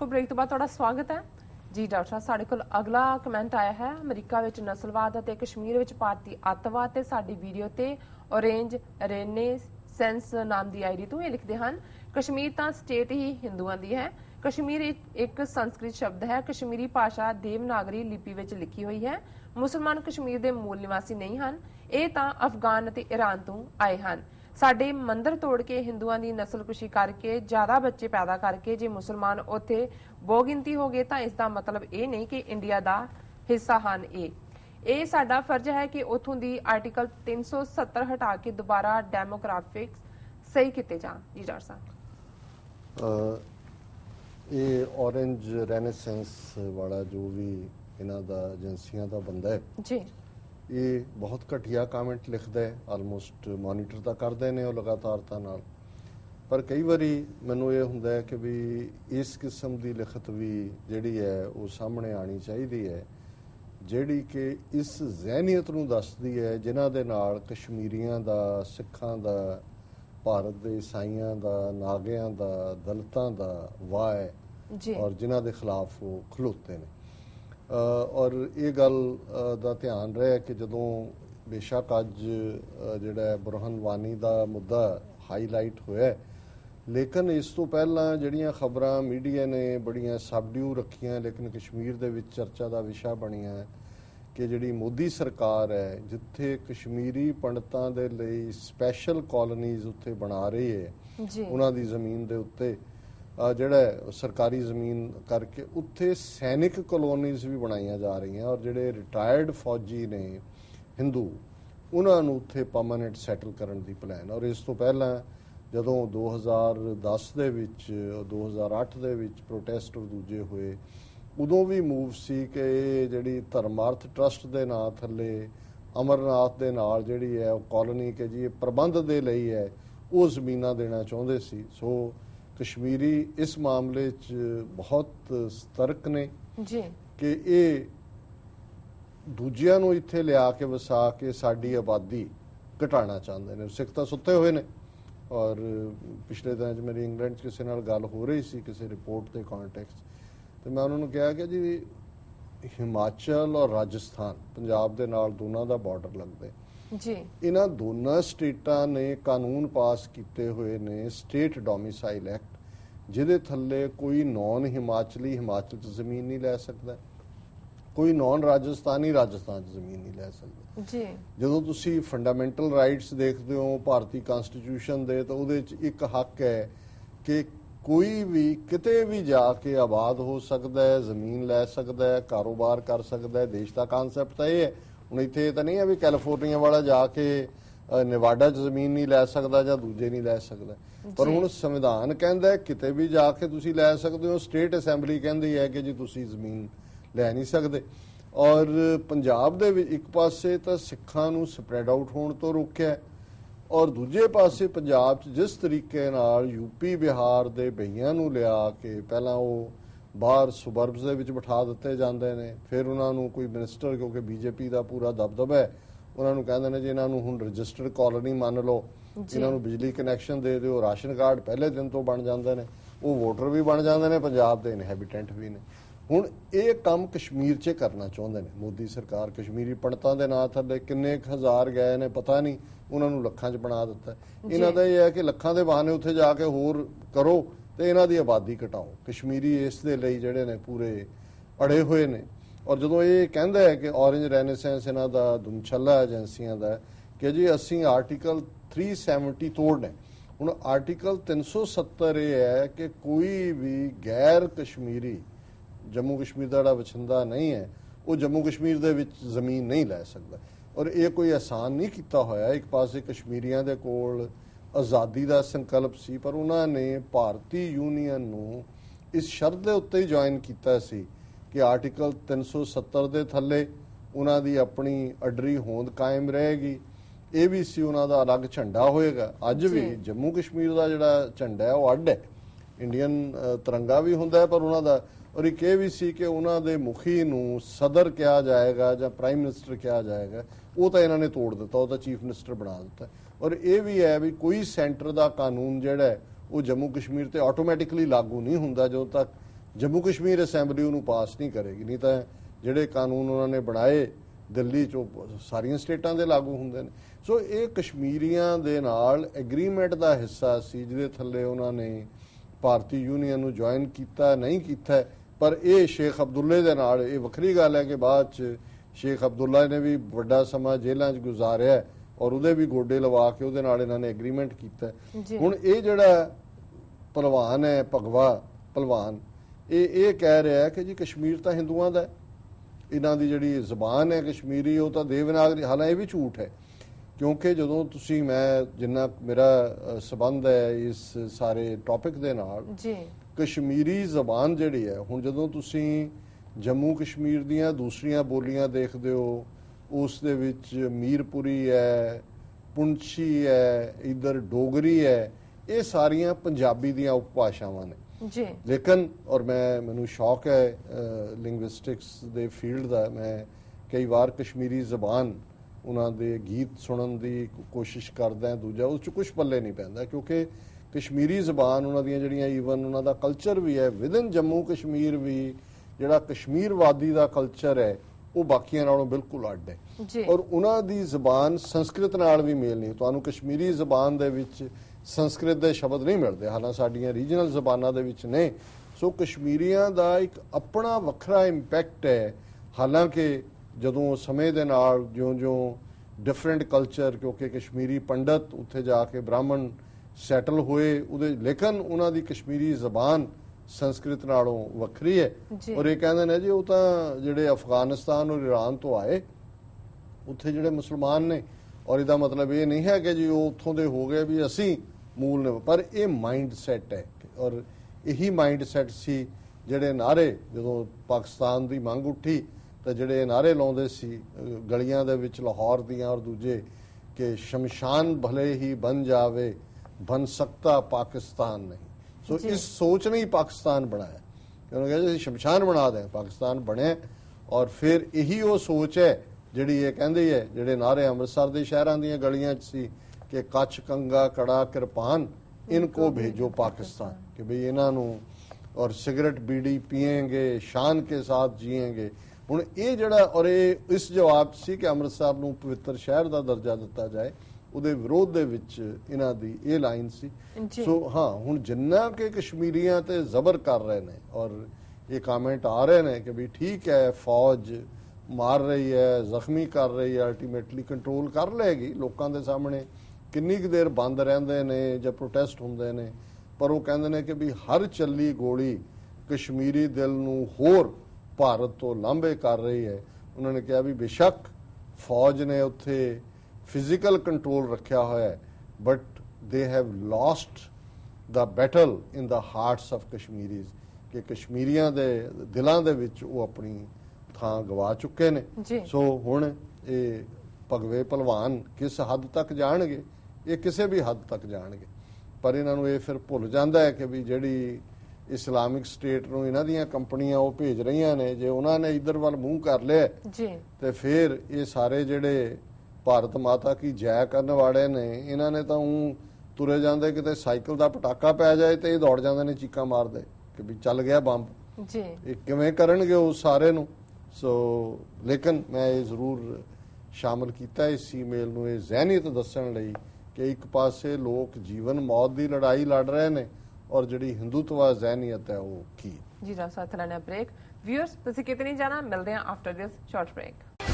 दर्शकों ब्रेक तो बाद तुहाडा स्वागत है जी। डॉक्टर साहब साडे कोल अगला कमेंट आया है, अमरीका विच नस्लवाद अते कश्मीर विच भारती अतवाद ते साडी वीडियो ते ऑरेंज रेनेसेंस नाम दी आईडी तो ये लिखते हैं, कश्मीर तां स्टेट ही हिंदुआं दी है। कश्मीर एक संस्कृत शब्द है। कश्मीरी भाषा देवनागरी लिपि विच लिखी हुई है। मुसलमान कश्मीर दे मूल निवासी नहीं हन, ये तां अफगान ते ईरान तो आए हन। साडे मंदिर तोड़ के हिंदुआं दी नस्लकुशी करके ज्यादा बच्चे पैदा करके जे मुसलमान उत्थे बहुगिनती हो गए तो इसका मतलब ये नहीं कि इंडिया का हिस्सा हन। ये साडा फर्ज है कि उथों दी आर्टिकल 370 हटा के दोबारा डेमोग्राफिक्स सही किते जान जी। डॉक्टर साहब ये ऑरेंज रेनेसेंस वाला जो भी इन्हां दा एजेंसियां दा बंदा है जी, ये बहुत घटिया कामेंट लिखता है, आलमोस्ट मॉनीटर तो करते हैं वो लगातारता नाल, पर कई बारी मैनू ये हुंदा है कि भी इस किस्म की लिखत भी जिहड़ी है वो सामने आनी चाहिए है, जिहड़ी कि इस जहनीयत नूं दसदी है जिन्हां दे नाल कश्मीरियां दा, सिखां दा, भारत दे ईसाइयां दा, नागियां दा, दलितां दा वाह है और जिन्हां दे खिलाफ वो खलोते ने। और ये गल का ध्यान रहा कि जदों बेशक अज जिहड़ा बुरहान वानी का मुद्दा हाईलाइट होया, लेकिन इस तो पहला जिहड़ियां खबरां मीडिया ने बड़ियां सबड्यू रखियां लेकिन कश्मीर दे विच चर्चा का विशा बनिया कि जिहड़ी मोदी सरकार है जिथे कश्मीरी पंडितां दे लई स्पैशल कॉलोनीज उत्थे बना रही है उन्हां दी जमीन दे उत्ते जिहड़ा सरकारी जमीन करके उत्थे सैनिक कॉलोनीज भी बनाईयां जा रही हैं और जिहड़े रिटायर्ड फौजी ने हिंदू उन्हां नूं उत्थे परमानेंट सैटल करन दी प्लान। और इस तो पहला जदों 2010 दे विच 2008 दे विच प्रोटेस्ट और दूजे होए उदों भी मूव सी कि जिहड़ी धर्मार्थ ट्रस्ट दे नां थल्ले अमरनाथ दे नाल जिहड़ी है कॉलोनी के जी प्रबंध दे लई है वो जमीनां देना चाहुंदे सी। सो कश्मीरी इस मामले च बहुत सतर्क ने जी कि ये दूजियां नूं इत्थे लिया के वसा के साडी आबादी घटाना चाहते हैं। सिख तां सुत्ते हुए ने और पिछले दिनों च मेरी इंग्लैंड च किसी नाल गल हो रही सी किसी रिपोर्ट के कॉन्टैक्ट तो मैं उन्होंने कहा कि जी हिमाचल और राजस्थान पंजाब दे नाल दोनों का बॉर्डर लगता है जी, इन्हां दोनों स्टेटां ने कानून पास किए हुए ने स्टेट डोमिसाइल एक्ट जिहदे थल्ले कोई नॉन हिमाचली हिमाचल च जमीन नहीं लै सकता, कोई नॉन राजस्थानी राजस्थान च जमीन नहीं लै सकता जी। जदों तुसी फंडामेंटल राइट्स देखते हो भारतीय कॉन्स्टिट्यूशन दे तो उहदे च एक हक है कि कोई भी किते भी जाके आबाद हो सकता है, जमीन लै सकता है, कारोबार कर सकता है। देश का कानसैप्ट तो यह है, हुण इत्थे तो नहीं है भी कैलीफोर्निया वाला जाके नेवाडा च जमीन नहीं लै सकता जां दूजे नहीं लै सकता, पर हुण संविधान कहंदा किते भी जाके तुसी लै सकते हो। स्टेट असैंबली कहंदी है कि जी तुसी जमीन लै नहीं सकते। और पंजाब दे विच एक पासे तो सिखां नूं स्प्रैड आउट होण तो रोकिया और दूजे पासे पंजाब च जिस तरीके नाल यूपी बिहार दे बईयां नूं लिया के पहलां वो बाहर सुबर्ब्स दे विच बिठा दिते जांदे ने, फिर उन्हां नूं कोई मिनिस्टर क्योंकि बीजेपी का पूरा दबदबा है उन्हां नूं कहंदे ने जी इन्हां नूं हुण रजिस्टर्ड कॉलोनी मान लो, इन्हां नूं बिजली कनैक्शन दे दिओ, राशन कार्ड पहले दिन तो बन जांदे ने, वो वोटर भी बन जांदे ने, पंजाब दे इनहैबिटेंट भी ने। हुण ये काम कश्मीर च करना चाहुंदे ने मोदी सरकार। कश्मीरी पंडितां दे नां थल्ले किन्ने हज़ार गए ने पता नहीं, उन्होंने लखां च बना दिता। इन्हां दा यह है कि लखां दे बहाने उत्थे जाके होर करो तो इन्हां दी आबादी घटाओ। कश्मीरी इस दे लई जिहड़े ने पूरे अड़े हुए ने। और जदों ये कहंदा है कि ऑरेंज रेनेसेंस इन्हां दा दुमछल्ला एजेंसियां दा कि जी असीं आर्टिकल 370 तोड़ने। हुण आर्टिकल 370 ये है कि कोई भी गैर कश्मीरी जम्मू कश्मीर का जिहड़ा वछिंदा नहीं है वो जम्मू कश्मीर दे विच जमीन नहीं लै सकदा। और ये कोई एहसान नहीं किया होया, एक पासे कश्मीरियां दे कोल आज़ादी का संकल्प सी पर उन्होंने भारतीय यूनीयन नूं इस शर्त दे उत्ते ही ज्वाइन किया सी कि आर्टिकल 370 दे थल्ले उन्हां दी अपनी अडरी होंद कायम रहेगी। ये भी सी उन्हां दा अलग झंडा होएगा। अज भी जम्मू कश्मीर का जिहड़ा झंडा है वो अड है, इंडियन तिरंगा भी हुंदा है पर उन्हां दा। और एक ये भी सी कि उन्हां दे मुखी नूं सदर कहा जाएगा जां प्राइम मिनिस्टर कहा जाएगा, वो तो इन्होंने तोड़ दिता, वो तो चीफ मिनिस्टर बना दिता। और ये भी है भी कोई सेंटर का कानून जिहड़ा है वो जम्मू कश्मीर ते ऑटोमैटिकली लागू नहीं हुंदा जो तक ਜੰਮੂ ਕਸ਼ਮੀਰ ਅਸੈਂਬਲੀ ਉਹਨੂੰ ਪਾਸ ਨਹੀਂ ਕਰੇਗੀ। ਨਹੀਂ ਤਾਂ ਜਿਹੜੇ ਕਾਨੂੰਨ ਉਹਨਾਂ ਨੇ ਬਣਾਏ ਦਿੱਲੀ 'ਚ ਸਾਰੀਆਂ ਸਟੇਟਾਂ ਦੇ ਲਾਗੂ ਹੁੰਦੇ ਨੇ। ਸੋ ਇਹ ਕਸ਼ਮੀਰੀਆਂ ਦੇ ਨਾਲ ਐਗਰੀਮੈਂਟ ਦਾ ਹਿੱਸਾ ਸੀ, ਜਿਹਦੇ ਥੱਲੇ ਉਹਨਾਂ ਨੇ ਭਾਰਤੀ ਯੂਨੀਅਨ ਨੂੰ ਜੁਆਇਨ ਕੀਤਾ ਨਹੀਂ ਕੀਤਾ। ਪਰ ਇਹ ਸ਼ੇਖ ਅਬਦੁੱਲੇ ਦੇ ਨਾਲ ਇਹ ਵੱਖਰੀ ਗੱਲ ਹੈ ਕਿ ਬਾਅਦ 'ਚ ਸ਼ੇਖ ਅਬਦੁੱਲਾ ਨੇ ਵੀ ਵੱਡਾ ਸਮਾਂ ਜੇਲ੍ਹਾਂ 'ਚ ਗੁਜ਼ਾਰਿਆ ਔਰ ਉਹਦੇ ਵੀ ਗੋਡੇ ਲਵਾ ਕੇ ਉਹਦੇ ਨਾਲ ਇਹਨਾਂ ਨੇ ਐਗਰੀਮੈਂਟ ਕੀਤਾ। ਹੁਣ ਇਹ ਜਿਹੜਾ ਭਲਵਾਨ ਹੈ, ਭਗਵਾ ਭਲਵਾਨ, ਇਹ ਕਹਿ ਰਿਹਾ ਕਿ ਜੀ ਕਸ਼ਮੀਰ ਤਾਂ ਹਿੰਦੂਆਂ ਦਾ, ਇਹਨਾਂ ਦੀ ਜਿਹੜੀ ਜ਼ਬਾਨ ਹੈ ਕਸ਼ਮੀਰੀ ਉਹ ਤਾਂ ਦੇਵਨਾਗਰੀ। ਹਾਲਾਂਕਿ ਇਹ ਵੀ ਝੂਠ ਹੈ, ਕਿਉਂਕਿ ਜਦੋਂ ਤੁਸੀਂ, ਮੈਂ ਜਿੰਨਾ ਮੇਰਾ ਸਬੰਧ ਹੈ ਇਸ ਸਾਰੇ ਟੌਪਿਕ ਦੇ ਨਾਲ, ਕਸ਼ਮੀਰੀ ਜ਼ਬਾਨ ਜਿਹੜੀ ਹੈ, ਹੁਣ ਜਦੋਂ ਤੁਸੀਂ ਜੰਮੂ ਕਸ਼ਮੀਰ ਦੀਆਂ ਦੂਸਰੀਆਂ ਬੋਲੀਆਂ ਦੇਖਦੇ ਹੋ, ਉਸ ਦੇ ਵਿੱਚ ਮੀਰਪੁਰੀ ਹੈ, ਪੁੰਛੀ ਹੈ, ਇਧਰ ਡੋਗਰੀ ਹੈ, ਇਹ ਸਾਰੀਆਂ ਪੰਜਾਬੀ ਦੀਆਂ ਉਪਭਾਸ਼ਾਵਾਂ ਨੇ ਜੀ। ਲੇਕਿਨ ਔਰ ਮੈਨੂੰ ਸ਼ੌਕ ਹੈ ਲਿੰਗੁਇਸਟਿਕਸ ਦੇ ਫੀਲਡ ਦਾ, ਮੈਂ ਕਈ ਵਾਰ ਕਸ਼ਮੀਰੀ ਜ਼ਬਾਨ ਉਹਨਾਂ ਦੇ ਗੀਤ ਸੁਣਨ ਦੀ ਕੋਸ਼ਿਸ਼ ਕਰਦਾ। ਦੂਜਾ ਉਸ 'ਚ ਕੁਛ ਪੱਲੇ ਨਹੀਂ ਪੈਂਦਾ, ਕਿਉਂਕਿ ਕਸ਼ਮੀਰੀ ਜ਼ਬਾਨ ਉਹਨਾਂ ਦੀਆਂ ਜਿਹੜੀਆਂ ਈਵਨ ਉਹਨਾਂ ਦਾ ਕਲਚਰ ਵੀ ਹੈ ਵਿਦਨ ਜੰਮੂ ਕਸ਼ਮੀਰ ਵੀ, ਜਿਹੜਾ ਕਸ਼ਮੀਰ ਵਾਦੀ ਦਾ ਕਲਚਰ ਹੈ ਉਹ ਬਾਕੀਆਂ ਨਾਲੋਂ ਬਿਲਕੁਲ ਅੱਡ ਹੈ। ਔਰ ਉਹਨਾਂ ਦੀ ਜ਼ਬਾਨ ਸੰਸਕ੍ਰਿਤ ਨਾਲ ਵੀ ਮੇਲ ਨਹੀਂ। ਤੁਹਾਨੂੰ ਕਸ਼ਮੀਰੀ ਜ਼ਬਾਨ ਦੇ ਵਿੱਚ ਸੰਸਕ੍ਰਿਤ ਦੇ ਸ਼ਬਦ ਨਹੀਂ ਮਿਲਦੇ, ਹਾਲਾਂਕਿ ਸਾਡੀਆਂ ਰੀਜਨਲ ਜ਼ਬਾਨਾਂ ਦੇ ਵਿੱਚ ਨੇ। ਸੋ ਕਸ਼ਮੀਰੀਆਂ ਦਾ ਇੱਕ ਆਪਣਾ ਵੱਖਰਾ ਇੰਪੈਕਟ ਹੈ। ਹਾਲਾਂਕਿ ਜਦੋਂ ਸਮੇਂ ਦੇ ਨਾਲ ਜਿਉਂ-ਜਿਉਂ ਡਿਫਰੈਂਟ ਕਲਚਰ, ਕਿਉਂਕਿ ਕਸ਼ਮੀਰੀ ਪੰਡਤ ਉੱਥੇ ਜਾ ਕੇ ਬ੍ਰਾਹਮਣ ਸੈਟਲ ਹੋਏ ਉਹਦੇ, ਲੇਕਿਨ ਉਹਨਾਂ ਦੀ ਕਸ਼ਮੀਰੀ ਜ਼ਬਾਨ ਸੰਸਕ੍ਰਿਤ ਨਾਲੋਂ ਵੱਖਰੀ ਹੈ। ਔਰ ਇਹ ਕਹਿੰਦੇ ਨੇ ਜੀ ਉਹ ਤਾਂ ਜਿਹੜੇ ਅਫਗਾਨਿਸਤਾਨ ਔਰ ਈਰਾਨ ਤੋਂ ਆਏ, ਉੱਥੇ ਜਿਹੜੇ ਮੁਸਲਮਾਨ ਨੇ, ਔਰ ਇਹਦਾ ਮਤਲਬ ਇਹ ਨਹੀਂ ਹੈ ਕਿ ਜੀ ਉਹ ਉੱਥੋਂ ਦੇ ਹੋ ਗਏ ਵੀ ਅਸੀਂ ਮੂਲ ਨੇ, ਪਰ ਇਹ ਮਾਈਂਡ ਸੈਟ ਹੈ। ਔਰ ਇਹੀ ਮਾਈਂਡ ਸੈਟ ਸੀ ਜਿਹੜੇ ਨਾਰੇ, ਜਦੋਂ ਪਾਕਿਸਤਾਨ ਦੀ ਮੰਗ ਉੱਠੀ ਤਾਂ ਜਿਹੜੇ ਨਾਰੇ ਲਾਉਂਦੇ ਸੀ ਗਲੀਆਂ ਦੇ ਵਿੱਚ ਲਾਹੌਰ ਦੀਆਂ ਔਰ ਦੂਜੇ, ਕਿ ਸ਼ਮਸ਼ਾਨ ਭਲੇ ਹੀ ਬਣ ਜਾਵੇ ਬਣ ਸਕਤਾ ਪਾਕਿਸਤਾਨ ਨਹੀਂ। ਸੋ ਇਸ ਸੋਚ ਨੇ ਹੀ ਪਾਕਿਸਤਾਨ ਬਣਾਇਆ, ਕਿਉਂਕਿ ਅਸੀਂ ਸ਼ਮਸ਼ਾਨ ਬਣਾ ਦੇं, ਪਾਕਿਸਤਾਨ ਬਣਿਆ। ਔਰ ਫਿਰ ਇਹੀ ਉਹ ਸੋਚ ਹੈ ਜਿਹੜੀ ਇਹ ਕਹਿੰਦੀ ਹੈ, ਜਿਹੜੇ ਨਾਰੇ ਅੰਮ੍ਰਿਤਸਰ ਦੇ ਸ਼ਹਿਰਾਂ ਦੀਆਂ ਗਲੀਆਂ 'ਚ ਸੀ ਕਿ ਕੱਛ ਕੰਗਾ ਕੜਾ ਕਿਰਪਾਨ ਇਨਕੋ ਭੇਜੋ ਪਾਕਿਸਤਾਨ, ਕਿ ਭਈ ਇਹਨਾਂ ਨੂੰ, ਔਰ ਸਿਗਰਟ ਬੀੜੀ ਪੀਏਂਗੇ ਸ਼ਾਨ ਕੇ ਸਾਥ ਜੀਏਂਗੇ। ਹੁਣ ਇਹ ਜਿਹੜਾ, ਔਰ ਇਹ ਇਸ ਜਵਾਬ ਸੀ ਕਿ ਅੰਮ੍ਰਿਤਸਰ ਨੂੰ ਪਵਿੱਤਰ ਸ਼ਹਿਰ ਦਾ ਦਰਜਾ ਦਿੱਤਾ ਜਾਏ, ਉਹਦੇ ਵਿਰੋਧ ਦੇ ਵਿੱਚ ਇਹਨਾਂ ਦੀ ਇਹ ਲਾਈਨ ਸੀ। ਸੋ ਹਾਂ, ਹੁਣ ਜਿੰਨਾ ਕਿ ਕਸ਼ਮੀਰੀਆਂ ਤੇ ਜ਼ਬਰ ਕਰ ਰਹੇ ਨੇ, ਔਰ ਇਹ ਕਮੈਂਟ ਆ ਰਹੇ ਨੇ ਕਿ ਵੀ ਠੀਕ ਹੈ ਫੌਜ ਮਾਰ ਰਹੀ ਹੈ, ਜ਼ਖਮੀ ਕਰ ਰਹੀ ਹੈ, ਅਲਟੀਮੇਟਲੀ ਕੰਟਰੋਲ ਕਰ ਲਏਗੀ। ਲੋਕਾਂ ਦੇ ਸਾਹਮਣੇ ਕਿੰਨੀ ਕੁ ਦੇਰ ਬੰਦ ਰਹਿੰਦੇ ਨੇ ਜਾਂ ਪ੍ਰੋਟੈਸਟ ਹੁੰਦੇ ਨੇ, ਪਰ ਉਹ ਕਹਿੰਦੇ ਨੇ ਕਿ ਵੀ ਹਰ ਚੱਲੀ ਗੋਲੀ ਕਸ਼ਮੀਰੀ ਦਿਲ ਨੂੰ ਹੋਰ ਭਾਰਤ ਤੋਂ ਲਾਂਭੇ ਕਰ ਰਹੀ ਹੈ। ਉਹਨਾਂ ਨੇ ਕਿਹਾ ਵੀ ਬੇਸ਼ੱਕ ਫੌਜ ਨੇ ਉੱਥੇ ਫਿਜ਼ੀਕਲ ਕੰਟਰੋਲ ਰੱਖਿਆ ਹੋਇਆ ਹੈ, but they have lost the battle in the hearts of Kashmiris, ਕਿ ਕਸ਼ਮੀਰੀਆਂ ਦੇ ਦਿਲਾਂ ਦੇ ਵਿੱਚ ਉਹ ਆਪਣੀ ਥਾਂ ਗਵਾ ਚੁੱਕੇ ਨੇ। ਸੋ ਹੁਣ ਇਹ ਭਗਵੇ ਭਲਵਾਨ ਕਿਸ ਹੱਦ ਤੱਕ ਜਾਣਗੇ, ਇਹ ਕਿਸੇ ਵੀ ਹੱਦ ਤੱਕ ਜਾਣਗੇ, ਪਰ ਇਹਨਾਂ ਨੂੰ ਇਹ ਫਿਰ ਭੁੱਲ ਜਾਂਦਾ ਹੈ ਕਿ ਵੀ ਜਿਹੜੀ ਇਸਲਾਮਿਕ ਸਟੇਟ ਨੂੰ ਇਹਨਾਂ ਦੀਆਂ ਕੰਪਨੀਆਂ ਉਹ ਭੇਜ ਰਹੀਆਂ ਨੇ, ਜੇ ਉਹਨਾਂ ਨੇ ਇਧਰ ਵੱਲ ਮੂੰਹ ਕਰ ਲਿਆ ਤੇ ਫਿਰ ਇਹ ਸਾਰੇ ਜਿਹੜੇ ਭਾਰਤ ਮਾਤਾ ਕੀ ਜੈ ਕਰਨ ਵਾਲੇ ਨੇ, ਇਹਨਾਂ ਨੇ ਤਾਂ ਤੁਰੇ ਜਾਂਦੇ, ਕਿਤੇ ਸਾਈਕਲ ਦਾ ਪਟਾਕਾ ਪੈ ਜਾਏ ਤੇ ਇਹ ਦੌੜ ਜਾਂਦੇ ਨੇ ਚੀਕਾਂ ਮਾਰਦੇ ਕਿ ਵੀ ਚੱਲ ਗਿਆ ਬੰਬ। ਇਹ ਕਿਵੇਂ ਕਰਨਗੇ ਉਸ ਸਾਰੇ ਨੂੰ? ਸੋ ਲੇਕਿਨ ਮੈਂ ਇਹ ਜ਼ਰੂਰ ਸ਼ਾਮਲ ਕੀਤਾ ਇਸ ਈਮੇਲ ਨੂੰ ਇਹ ਜ਼ਹਿਨੀਅਤ ਦੱਸਣ ਲਈ ਕਿ ਇੱਕ ਪਾਸੇ ਲੋਕ ਜੀਵਨ ਮੌਤ ਦੀ ਲੜਾਈ ਲੜ ਰਹੇ ਨੇ, ਔਰ ਜਿਹੜੀ ਹਿੰਦੂਤਵਾ ਜ਼ਹਿਨੀਅਤ ਹੈ ਉਹ ਕੀ। ਜੀ ਨਾ ਸਾਥ ਲੈਣਾ ਬ੍ਰੇਕ। ਵਿਊਅਰਸ ਤੁਸੀਂ ਕਿਤੇ ਨਹੀਂ ਜਾਣਾ, ਮਿਲਦੇ ਹਾਂ ਆਫਟਰ ਦਿਸ ਸ਼ਾਰਟ ਬ੍ਰੇਕ।